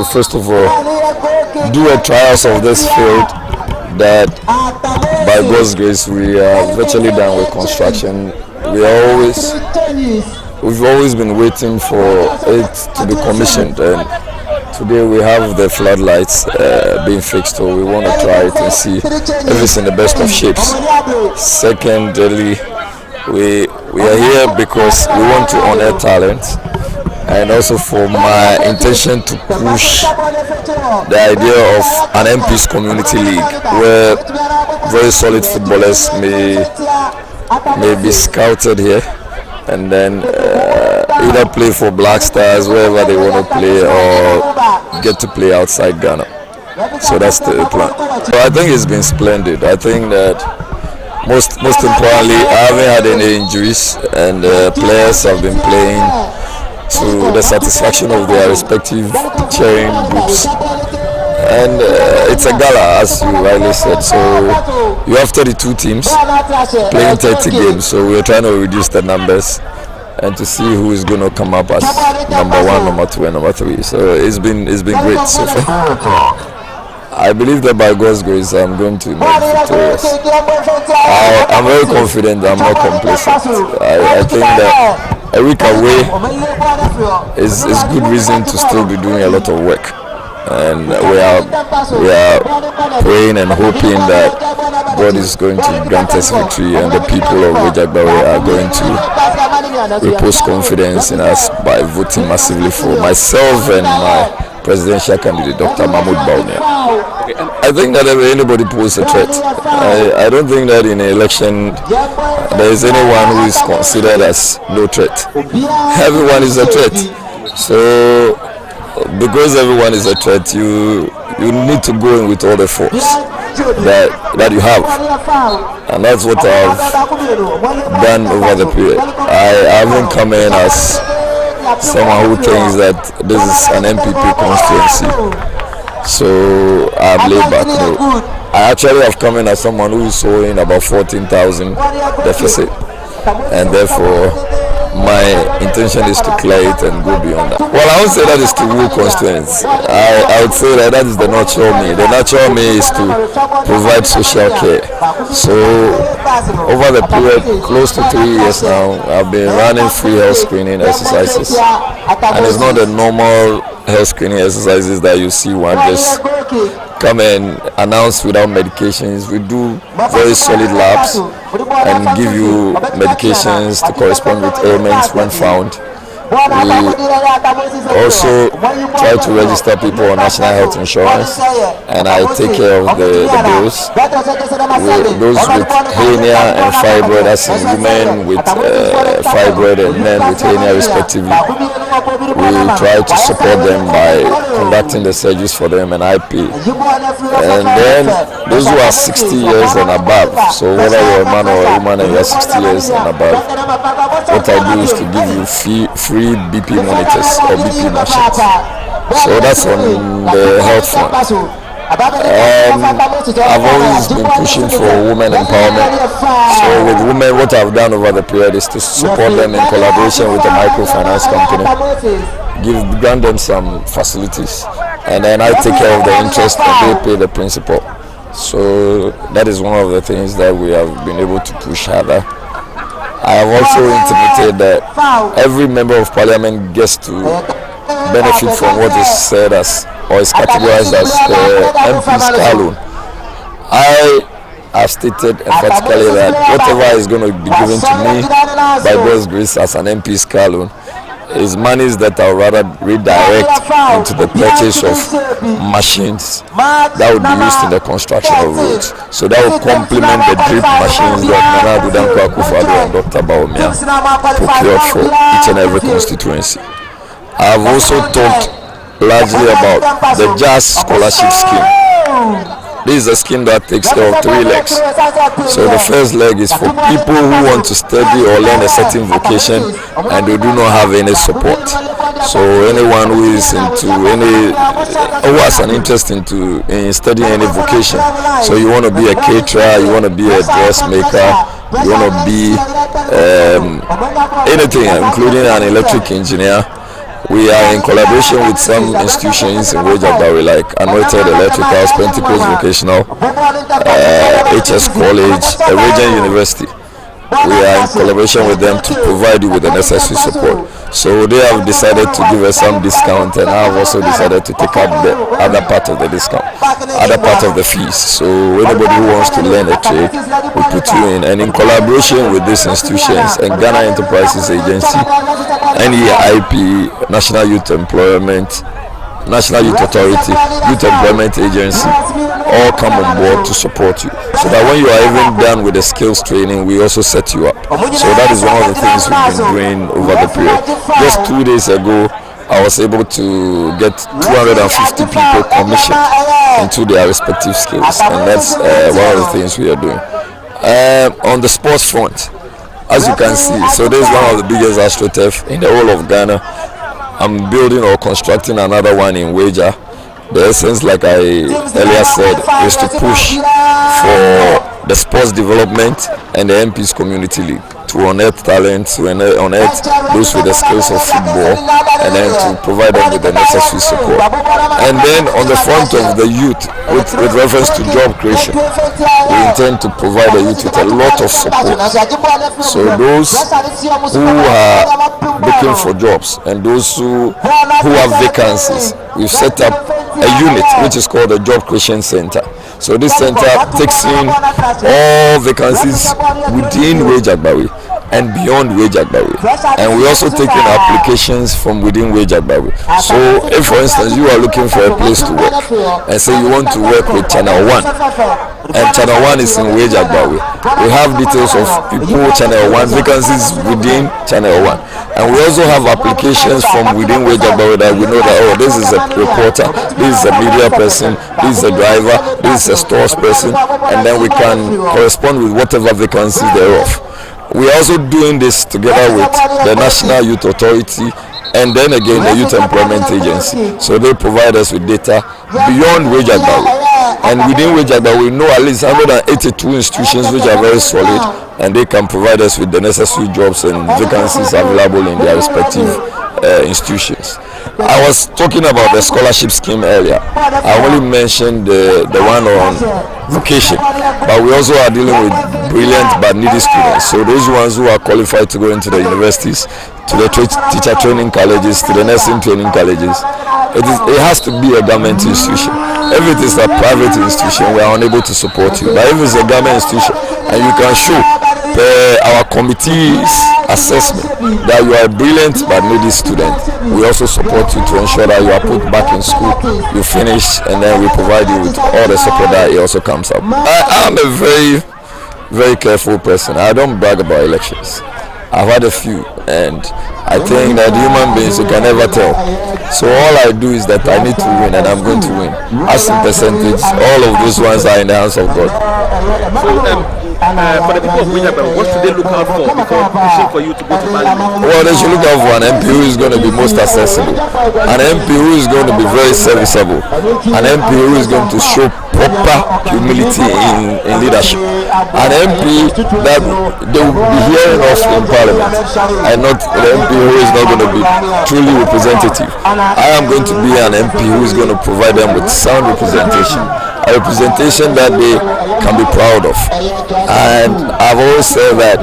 first of all do a trials of this field that by God's grace we are virtually done with construction. We've always been waiting for it to be commissioned, and today we have the floodlights being fixed, so we want to try it and see if it's in the best of shapes. Secondly, we are here because we want to honor talent, and also for my intention to push the idea of an MP's community league where very solid footballers may be scouted here and then either play for Black Stars wherever they want to play or get to play outside Ghana. So that's the plan. So I think it's been splendid. I think that most importantly, I haven't had any injuries, and players have been playing to the satisfaction of their respective cheering groups. And it's a gala, as you rightly said. So you have 32 teams playing 30 games. So we're trying to reduce the numbers and to see who is going to come up as number 1, number 2, and number 3. So it's been great so far. I believe that by God's grace I'm going to emerge victorious. I'm very confident that I'm not complacent. I think that a week away is good reason to still be doing a lot of work. And we are praying and hoping that God is going to grant us victory, and the people of weija Gbawe are going to repose confidence in us by voting massively for myself and my presidential candidate, Dr. Mahmoud Bawumia. I think that anybody poses a threat. I don't think that in an election there is anyone who is considered as no threat. Everyone is a threat. So because everyone is a threat, you need to go in with all the force that you have, and that's what I've done over the period. I haven't come in as someone who thinks that this is an MPP constituency, so I'm laid back. No, I actually have come in as someone who is owing about 14,000 deficit, and therefore my intention is to clear it and go beyond that. Well, I would say that is to woo constituents. I would say that is the natural me. The natural me is to provide social care. So over the period, close to 3 years now, I've been running free health screening exercises. And it's not the normal health screening exercises that you see one just come and announce without medications. We do very solid labs and give you medications to correspond with ailments when found. We also try to register people on national health insurance, and I take care of the bills. Those with hernia and fibroid, as in women with fibroid and men with hernia respectively, we try to support them by conducting the surgeries for them, and I pay. And then those who are 60 years and above, so whether you're a man or a woman and you're 60 years and above, what I do is to give you free BP monitors or BP machines. So that's on the health front. I've always been pushing for women empowerment. So with women, what I've done over the period is to support them in collaboration with a microfinance company, grant them some facilities, and then I take care of the interest and they pay the principal. So that is one of the things that we have been able to push harder. I have also intimated that every member of parliament gets to benefit from what is said as, or is categorized as the MP's car loan. I have stated emphatically that whatever is going to be given to me by God's grace as an MP's car loan is monies that I'll rather redirect into the purchase of machines that would be used in the construction of roads. So that will complement the drip machines that Nana Abudanko Akufo-Addo and Dr. Bawumia procured for each and every constituency. I have also talked largely about the JAS scholarship scheme. This is a scheme that takes care of 3 legs. So the first leg is for people who want to study or learn a certain vocation and they do not have any support. So anyone who is who has an interest in studying any vocation. So you want to be a caterer, you want to be a dressmaker, you want to be anything, including an electric engineer. We are in collaboration with some institutions in weija, like Anointed Electricals, Pentecost Vocational, HS College, Region University. We are in collaboration with them to provide you with the necessary support. So they have decided to give us some discount, and I have also decided to take up the other part of the discount, other part of the fees. So anybody who wants to learn a trade, we put you in. And in collaboration with these institutions and Ghana Enterprises Agency, NEIP, National Youth Employment, National Youth Authority, Youth Employment Agency, all come on board to support you. So that when you are even done with the skills training, we also set you up. So that is one of the things we've been doing over the period. Just 2 days ago, I was able to get 250 people commissioned into their respective skills, and that's one of the things we are doing. On the sports front, as you can see, so this is one of the biggest astroturf in the whole of Ghana. I'm building or constructing another one in weija. The essence, like I earlier said, is to push for the sports development and the MP's community league, to unearth talent, to unearth those with the skills of football, and then to provide them with the necessary support. And then on the front of the youth, with reference to job creation, we intend to provide the youth with a lot of support. So those who are looking for jobs and those who have vacancies, we've set up a unit which is called the Job Creation Center. So this center takes in all vacancies within Gbawe and beyond Gbawe, and we also take in applications from within Gbawe. So if, for instance, you are looking for a place to work and say you want to work with Channel 1, and Channel 1 is in Gbawe, we have details of people Channel 1, vacancies within Channel 1, and we also have applications from within Gbawe that we know that, oh, this is a reporter, this is a media person, this is a driver, this is a stores person, and then we can correspond with whatever vacancies thereof. We are also doing this together with the National Youth Authority and then again the Youth Employment Agency. So they provide us with data beyond Gbawe. And within Gbawe, we know at least 182 institutions which are very solid, and they can provide us with the necessary jobs and vacancies available in their respective institutions. I was talking about the scholarship scheme earlier. I only mentioned the one on vocation, but we also are dealing with brilliant but needy students. So those ones who are qualified to go into the universities, to the teacher training colleges, to the nursing training colleges, it has to be a government institution. If it is a private institution, we are unable to support you. But if it's a government institution and you can show our committee's assessment that you are a brilliant but needy student, we also support you to ensure that you are put back in school, you finish, and then we provide you with all the support that it also comes up. I am a very, very careful person. I don't brag about elections. I've had a few, and I think that human beings, you can never tell. So all I do is that I need to win, and I'm going to win. As in percentage, all of those ones are in the hands of God. For the people of Weija, what should they look out for before pushing for you to go to Parliament? Well, they should look out for an MP who is going to be most accessible, an MP who is going to be very serviceable, an MP who is going to show proper humility in leadership, an MP that they will be hearing of in Parliament, and not an MP who is not going to be truly representative. I am going to be an MP who is going to provide them with sound representation, a representation that they can be proud of. And I've always said that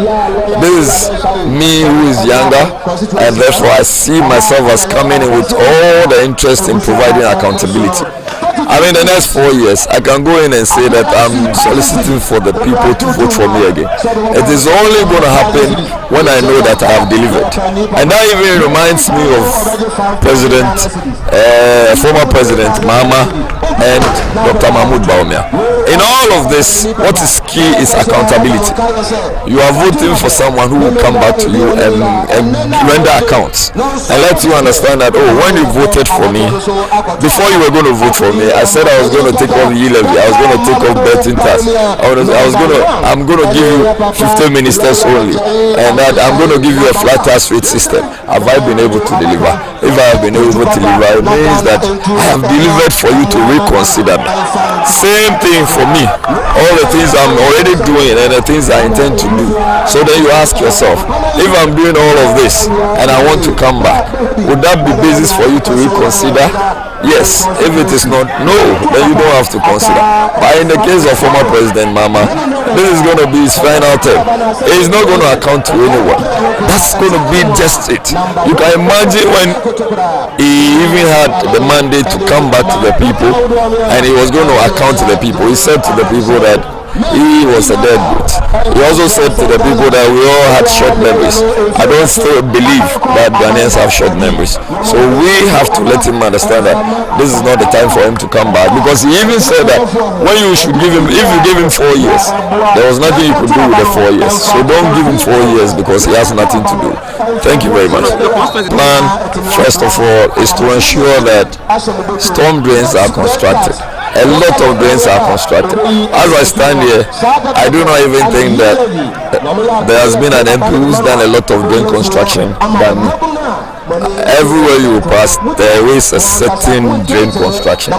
this is me who is younger, and therefore I see myself as coming in with all the interest in providing accountability. I mean, the next 4 years, I can go in and say that I'm soliciting for the people to vote for me again. It is only going to happen when I know that I have delivered. And that even reminds me of former President Mahama and Dr. Mahmoud Bawumia. In all of this, what is key is accountability. You are voting for someone who will come back to you and render accounts and let you understand that, oh, when you voted for me, before you were going to vote for me, I said I was going to take off e-levy, I was going to take off betting tax, I'm going to give you 15 ministers only, and that I'm going to give you a flat tax rate system. Have I been able to deliver? If I have been able to deliver, it means that I have delivered for you to reconsider me. Same thing for for me, all the things I'm already doing and the things I intend to do. So then you ask yourself, if I'm doing all of this and I want to come back, would that be basis for you to reconsider? Yes. If it is not, no, then you don't have to consider. But in the case of former President Mama, this is going to be his final term. He's not going to account to anyone. That's going to be just it. You can imagine when he even had the mandate to come back to the people and he was going to account to the people. He said to the people that he was a deadbeat. He also said to the people that we all had short memories. I don't still believe that Ghanaians have short memories. So we have to let him understand that this is not the time for him to come back, because he even said that when you should give him, if you give him 4 years, there was nothing you could do with the 4 years. So don't give him 4 years because he has nothing to do. Thank you very much. Man, first of all, is to ensure that storm drains are constructed. A lot of drains are constructed. As I stand here, I do not even think that there has been an MP who's done a lot of drain construction than me. Everywhere you pass, there is a certain drain construction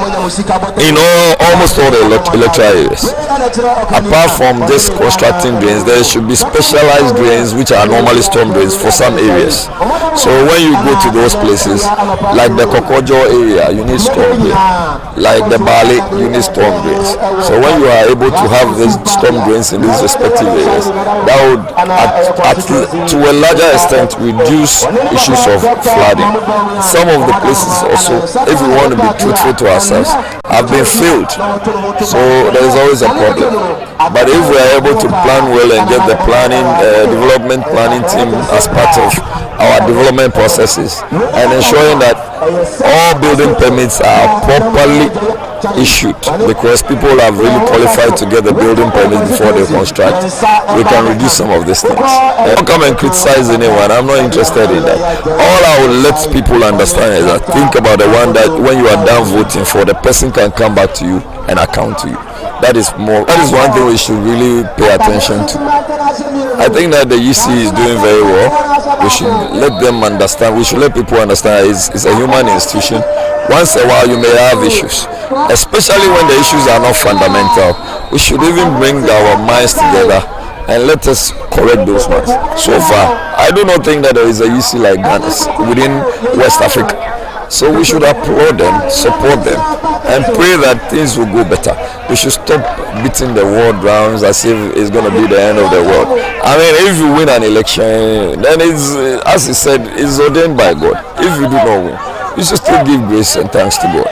in almost all the electoral areas. Apart from just constructing drains, there should be specialized drains which are normally storm drains for some areas. So when you go to those places, like the Kokojo area, you need storm drains. Like the Bali, you need storm drains. So when you are able to have these storm drains in these respective areas, that would, to a larger extent, reduce issues of flooding. Some of the places also, if we want to be truthful to ourselves, have been filled. So there is always a problem. But if we are able to plan well and get the planning, development planning team as part of our development processes and ensuring that all building permits are properly issued, because people have really qualified to get the building permit before they construct, we can reduce some of these things. Don't come and criticize anyone. I'm not interested in that. All I will let people understand is that think about the one that when you are done voting for, the person can come back to you and account to you. That is one thing we should really pay attention to. I think that the EC is doing very well. We should let them understand. We should let people understand it's a human institution. Once in a while you may have issues, especially when the issues are not fundamental. We should even bring our minds together and let us correct those ones. So far, I do not think that there is a EC like Ghana's within West Africa. So we should applaud them, support them, and pray that things will go better. We should stop beating the world drums as if it's going to be the end of the world. I mean, if you win an election, then it's, as he said, it's ordained by God. If you do not win, you should still give grace and thanks to God,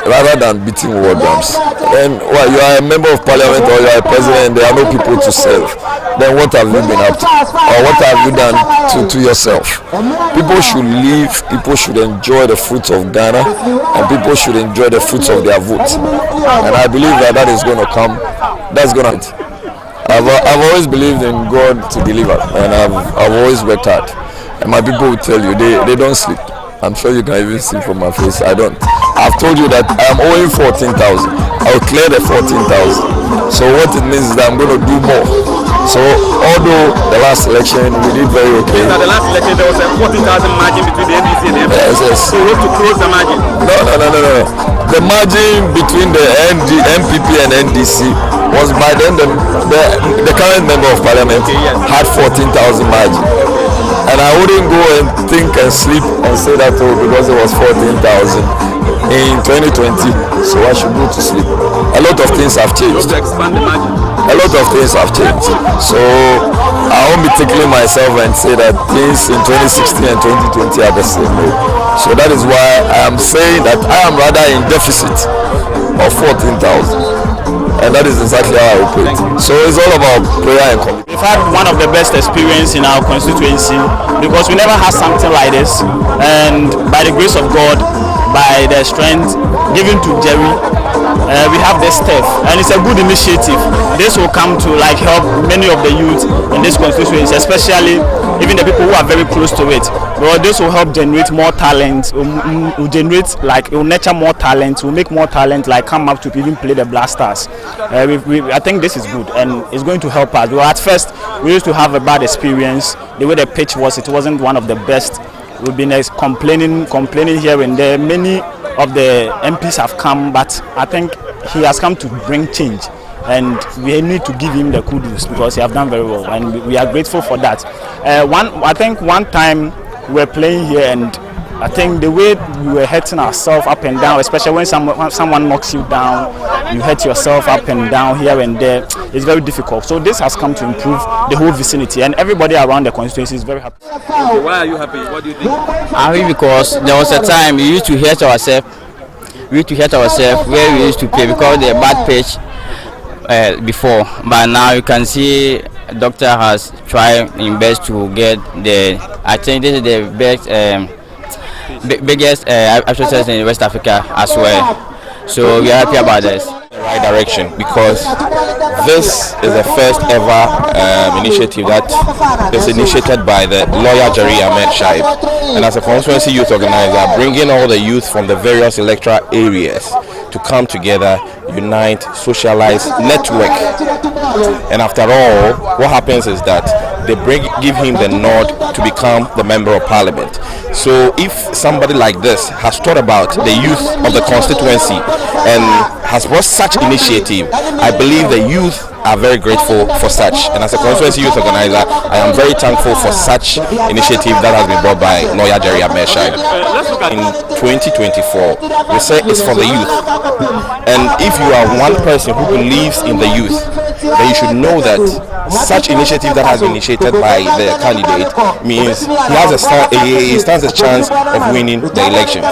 rather than beating war drums. And well, you are a member of parliament or you are a president and there are no people to serve, then what have you been up to? Or what have you done to yourself? People should live, people should enjoy the fruits of Ghana, and people should enjoy the fruits of their vote. And I believe that is going to come. That's going to happen. I've always believed in God to deliver, and I've always worked hard. And my people will tell you, they don't sleep. I'm sure you can even see from my face, I don't. I've told you that I am owing 14,000. I'll clear the 14,000. So what it means is that I'm going to do more. So although the last election we did very okay. Now the last election there was a 14,000 margin between the NDC and the MP. Yes. So we have to close the margin. No. The margin between the MPP and NDC was by then the current member of parliament had 14,000 margin. And I wouldn't go and think and sleep and say that because it was 14,000 in 2020, so I should go to sleep. A lot of things have changed. A lot of things have changed. So I won't be tickling myself and say that things in 2016 and 2020 are the same way. So that is why I am saying that I am rather in deficit of 14,000. And that is exactly how I operate. So it's all about prayer and commitment. We've had one of the best experience in our constituency because we never had something like this. And by the grace of God, by the strength given to Jerry, we have this step, and it's a good initiative. This will come to help many of the youth in this constituency, especially even the people who are very close to it. But this will help generate more talent. It will nurture more talent. Will make more talent come up to even play the blasters. I think this is good, and it's going to help us. Well, at first we used to have a bad experience. The way the pitch was, it wasn't one of the best. We've been complaining here and there. Many of the MPs have come, but I think he has come to bring change. and we need to give him the kudos because he have done very well, and we are grateful for that. I think one time we were playing here, and I think the way we were hurting ourselves up and down, especially when someone knocks you down, you hurt yourself up and down here and there. It's very difficult. So this has come to improve the whole vicinity, and everybody around the constituency is very happy. Okay, why are you happy? What do you think? I'm happy because there was a time we used to hurt ourselves. Where we used to play because the bad pitch before, but now you can see the doctor has tried his best to get the. I think this is the best. Biggest exercise in West Africa as well, so we are happy about this. The right direction, because this is the first ever initiative that is initiated by the lawyer Jerry Ammed Shaibu, and as a constituency youth organizer, bringing all the youth from the various electoral areas to come together, unite, socialize, network. And after all, what happens is that they give him the nod to become the member of parliament. So if somebody like this has thought about the youth of the constituency and has brought such initiative, I believe the youth are very grateful for such. And as a constituency youth organizer, I am very thankful for such initiative that has been brought by lawyer Jerry Ammed Shaibu. In 2024, we say it's for the youth. And if you are one person who believes in the youth, then you should know that such initiative that has been initiated by the candidate means he stands a chance of winning the elections.